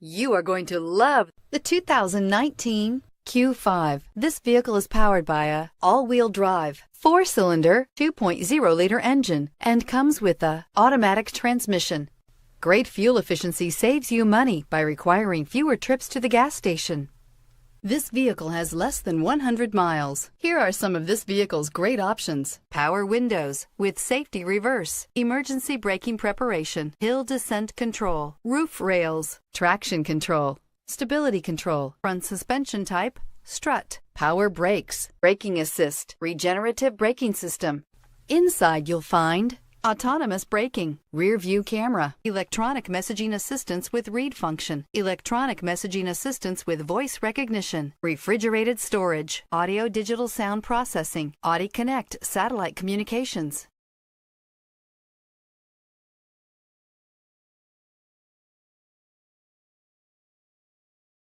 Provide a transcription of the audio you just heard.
You are going to love the 2019 Q5. This vehicle is powered by a all-wheel drive, 4-cylinder, 2.0-liter engine and comes with a automatic transmission. Great fuel efficiency saves you money by requiring fewer trips to the gas station. This vehicle has less than 100 miles. Here are some of this vehicle's great options: power windows with safety reverse, emergency braking preparation, hill descent control, roof rails, traction control, stability control, front suspension type, strut, power brakes, braking assist, regenerative braking system. Inside you'll find autonomous braking, rear view camera, electronic messaging assistance with read function, electronic messaging assistance with voice recognition, refrigerated storage, audio digital sound processing, Audi Connect satellite communications,